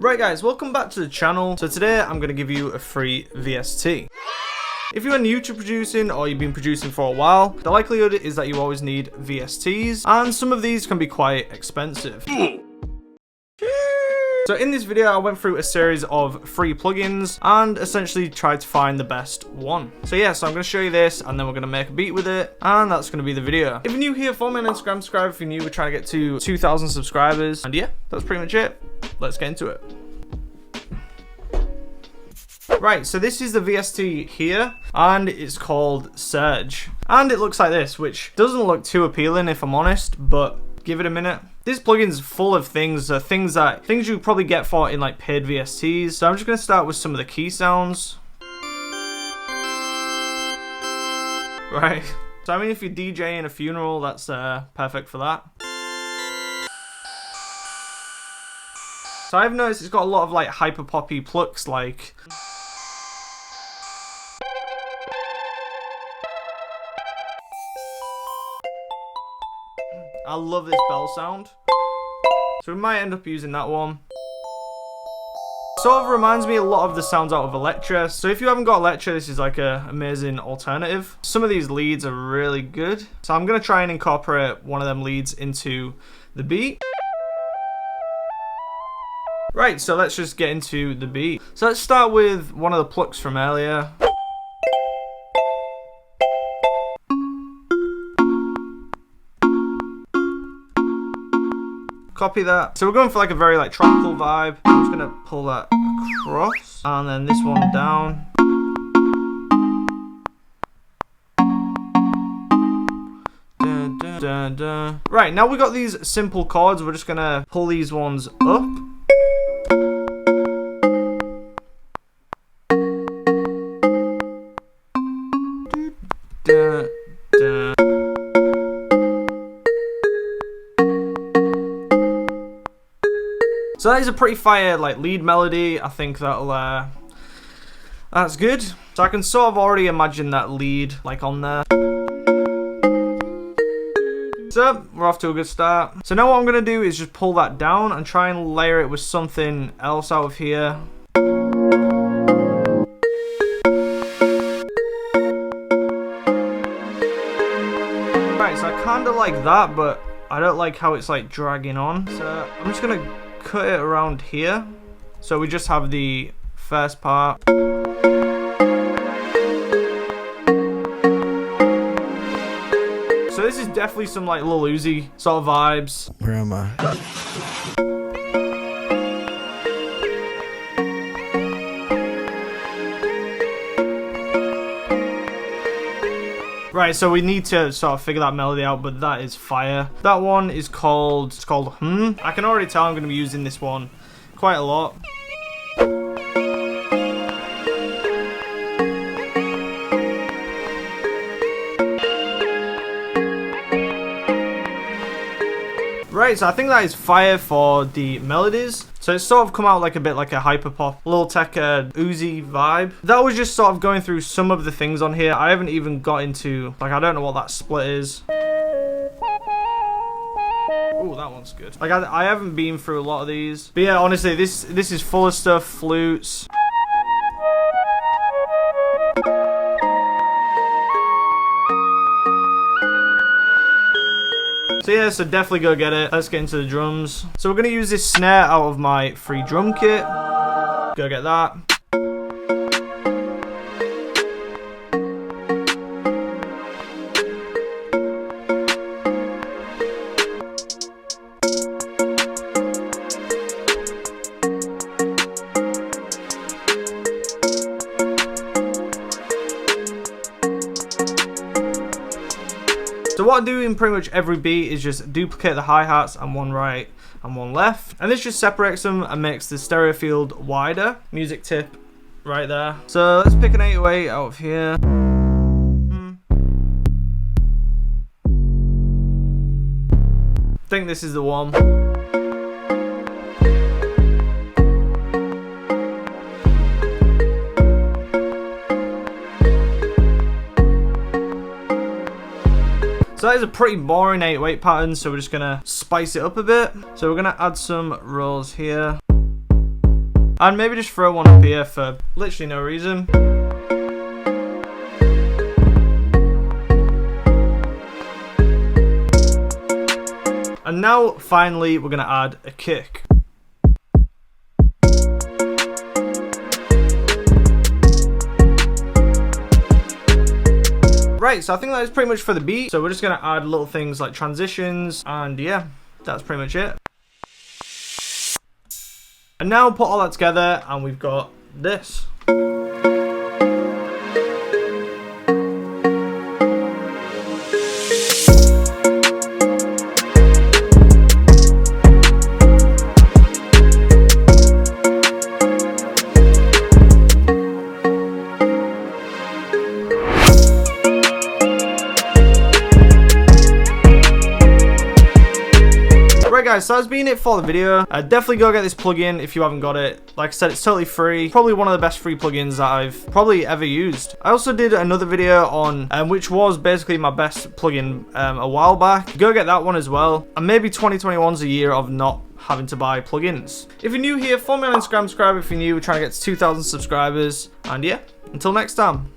Right guys, welcome back to the channel. So today I'm going to give you a free VST. If you're new to producing or you've been producing for a while, the likelihood is that you always need VSTs, and some of these can be quite expensive. So in this video I went through a series of free plugins and essentially tried to find the best one. So I'm going to show you this and then we're going to make a beat with it, and that's going to be the video. If you're new here, follow me on Instagram, subscribe if you're new. We're trying to get to 2,000 subscribers, and yeah, that's pretty much it. Let's get into it. Right, so this is the VST here, and it's called Surge. And it looks like this, which doesn't look too appealing if I'm honest, but give it a minute. This plugin's full of things you probably get for in like paid VSTs. So I'm just gonna start with some of the key sounds. Right. So I mean, if you're DJing a funeral, that's perfect for that. So I've noticed it's got a lot of like hyper poppy plucks, like. I love this bell sound. So we might end up using that one. Sort of reminds me a lot of the sounds out of Electra. So if you haven't got Electra, this is like an amazing alternative. Some of these leads are really good. So I'm gonna try and incorporate one of them leads into the beat. Right, so let's just get into the beat. So let's start with one of the plucks from earlier. Copy that. So we're going for like a very like tropical vibe. I'm just gonna pull that across, and then this one down. Dun, dun, dun, dun. Right, now we got these simple chords. We're just gonna pull these ones up. Dun, dun. So that is a pretty fire like lead melody. I think that's good. So I can sort of already imagine that lead like on there. So we're off to a good start. So now what I'm gonna do is just pull that down and try and layer it with something else out of here. Right, so I kinda like that, but I don't like how it's like dragging on. So I'm just gonna cut it around here, so we just have the first part. So this is definitely some like Lil Uzi sort of vibes. Where am I? Right, so we need to sort of figure that melody out, but that is fire. That one is called, I can already tell I'm going to be using this one quite a lot. Right, so I think that is fire for the melodies. So it's sort of come out like a bit like a hyper pop, Lil Tech Uzi vibe. That was just sort of going through some of the things on here. I haven't even got into, like, I don't know what that split is. Oh, that one's good. Like, I haven't been through a lot of these. But yeah, honestly, this is full of stuff, flutes. So yeah, so definitely go get it. Let's get into the drums. So we're gonna use this snare out of my free drum kit. Go get that. So what I do in pretty much every beat is just duplicate the hi-hats and one right and one left, and this just separates them and makes the stereo field wider. Music tip right there. So let's pick an 808 out of here. I think this is the one. So that is a pretty boring 8/8 pattern, so we're just gonna spice it up a bit. So we're gonna add some rolls here. and maybe just throw one up here for literally no reason. And now finally we're going to add a kick. Right, so I think that is pretty much for the beat. So we're just going to add little things like transitions, and yeah, that's pretty much it. And now put all that together and we've got this. Right guys, so that's been it for the video. Definitely go get this plugin if you haven't got it. Like I said, it's totally free. Probably one of the best free plugins that I've probably ever used. I also did another video on which was basically my best plugin a while back. Go get that one as well. And maybe 2021's a year of not having to buy plugins. If you're new here, follow me on Instagram, subscribe if you're new. We're trying to get to 2,000 subscribers. And yeah, until next time.